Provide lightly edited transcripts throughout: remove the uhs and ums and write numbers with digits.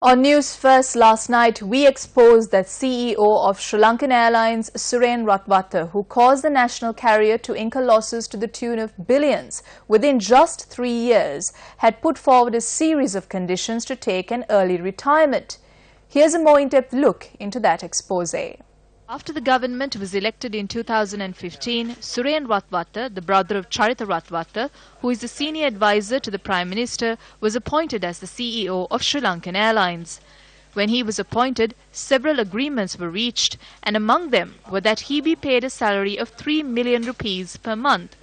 On News First last night, we exposed that CEO of Sri Lankan Airlines, Suren Ratwatte, who caused the national carrier to incur losses to the tune of billions within just 3 years, had put forward a series of conditions to take an early retirement. Here's a more in-depth look into that expose. After the government was elected in 2015, Suren Ratwatte, the brother of Charitha Ratwatte, who is the senior advisor to the Prime Minister, was appointed as the CEO of Sri Lankan Airlines. When he was appointed, several agreements were reached, and among them were that he be paid a salary of 3 million rupees per month.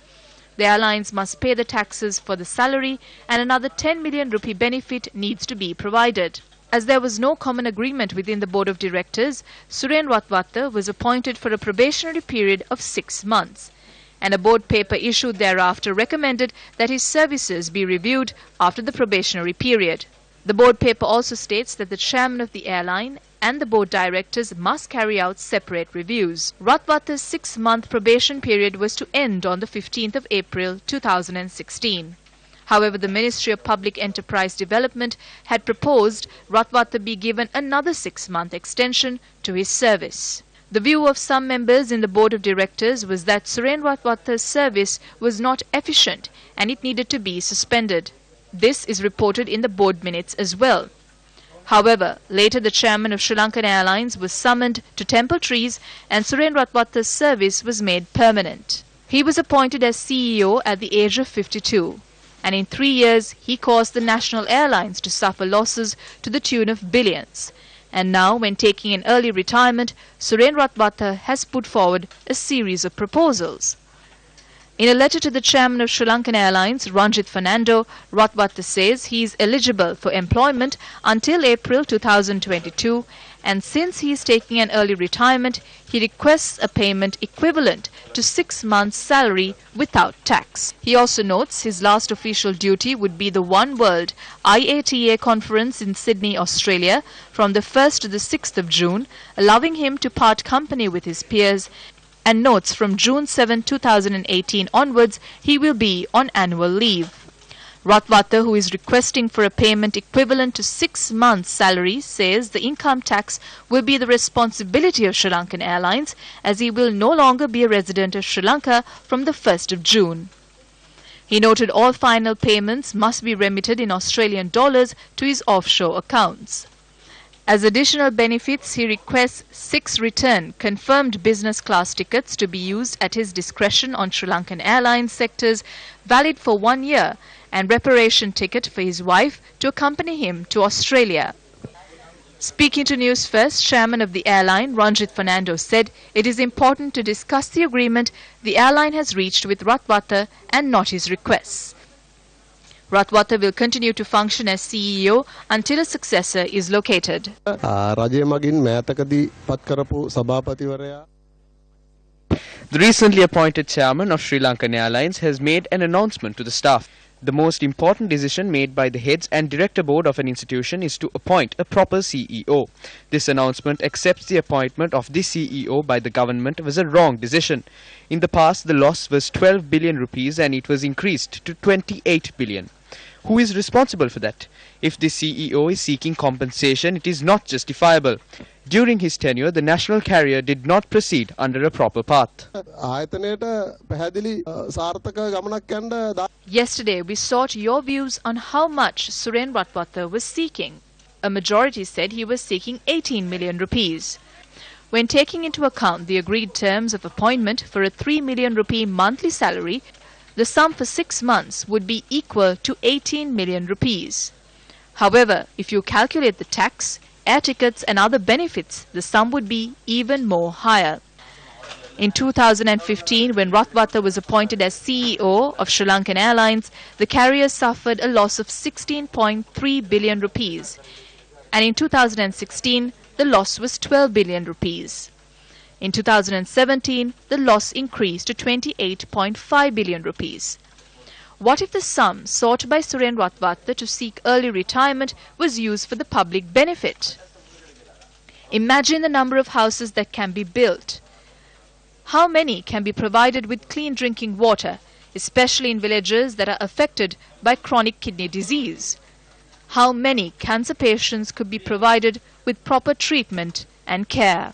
The airlines must pay the taxes for the salary, and another 10 million rupee benefit needs to be provided. As there was no common agreement within the board of directors, Suren Ratwatte was appointed for a probationary period of 6 months, and a board paper issued thereafter recommended that his services be reviewed after the probationary period. The board paper also states that the chairman of the airline and the board directors must carry out separate reviews. Ratwatte's 6-month probation period was to end on the 15th of April 2016. However, the Ministry of Public Enterprise Development had proposed Ratwatte be given another 6-month extension to his service. The view of some members in the board of directors was that Suren Ratwatte's service was not efficient and it needed to be suspended. This is reported in the board minutes as well. However, later the chairman of Sri Lankan Airlines was summoned to Temple Trees and Suren Ratwatte's service was made permanent. He was appointed as CEO at the age of 52. And in 3 years, he caused the national airlines to suffer losses to the tune of billions. And now, when taking an early retirement, Suren Ratwatte has put forward a series of proposals. In a letter to the chairman of Sri Lankan Airlines, Ranjit Fernando, Ratwatte says he is eligible for employment until April 2022, and since he is taking an early retirement, he requests a payment equivalent to 6 months' salary without tax. He also notes his last official duty would be the One World IATA conference in Sydney, Australia from the 1st to the 6th of June, allowing him to part company with his peers, and notes from June 7, 2018 onwards, he will be on annual leave. Ratwatte, who is requesting for a payment equivalent to 6 months' salary, says the income tax will be the responsibility of Sri Lankan Airlines as he will no longer be a resident of Sri Lanka from the 1st of June. He noted all final payments must be remitted in Australian dollars to his offshore accounts. As additional benefits, he requests 6 return confirmed business class tickets to be used at his discretion on Sri Lankan Airlines sectors, valid for 1 year, and reparation ticket for his wife to accompany him to Australia. Speaking to News First, chairman of the airline, Ranjit Fernando, said it is important to discuss the agreement the airline has reached with Ratwatte and not his requests. Ratwatte will continue to function as CEO until a successor is located. The recently appointed chairman of Sri Lankan Airlines has made an announcement to the staff. The most important decision made by the heads and director board of an institution is to appoint a proper CEO. This announcement accepts the appointment of this CEO by the government was a wrong decision. In the past, the loss was 12 billion rupees and it was increased to 28 billion. Who is responsible for that? If the CEO is seeking compensation, it is not justifiable. During his tenure, the national carrier did not proceed under a proper path. Yesterday, we sought your views on how much Suren Ratwatte was seeking. A majority said he was seeking 18 million rupees. When taking into account the agreed terms of appointment for a 3 million rupee monthly salary, the sum for 6 months would be equal to 18 million rupees. However, if you calculate the tax, air tickets and other benefits, the sum would be even more higher. In 2015, when Ratwatte was appointed as CEO of Sri Lankan Airlines, the carrier suffered a loss of 16.3 billion rupees. And in 2016, the loss was 12 billion rupees. In 2017, the loss increased to 28.5 billion rupees. What if the sum sought by Suren Ratwatte to seek early retirement was used for the public benefit? Imagine the number of houses that can be built. How many can be provided with clean drinking water, especially in villages that are affected by chronic kidney disease? how many cancer patients could be provided with proper treatment and care.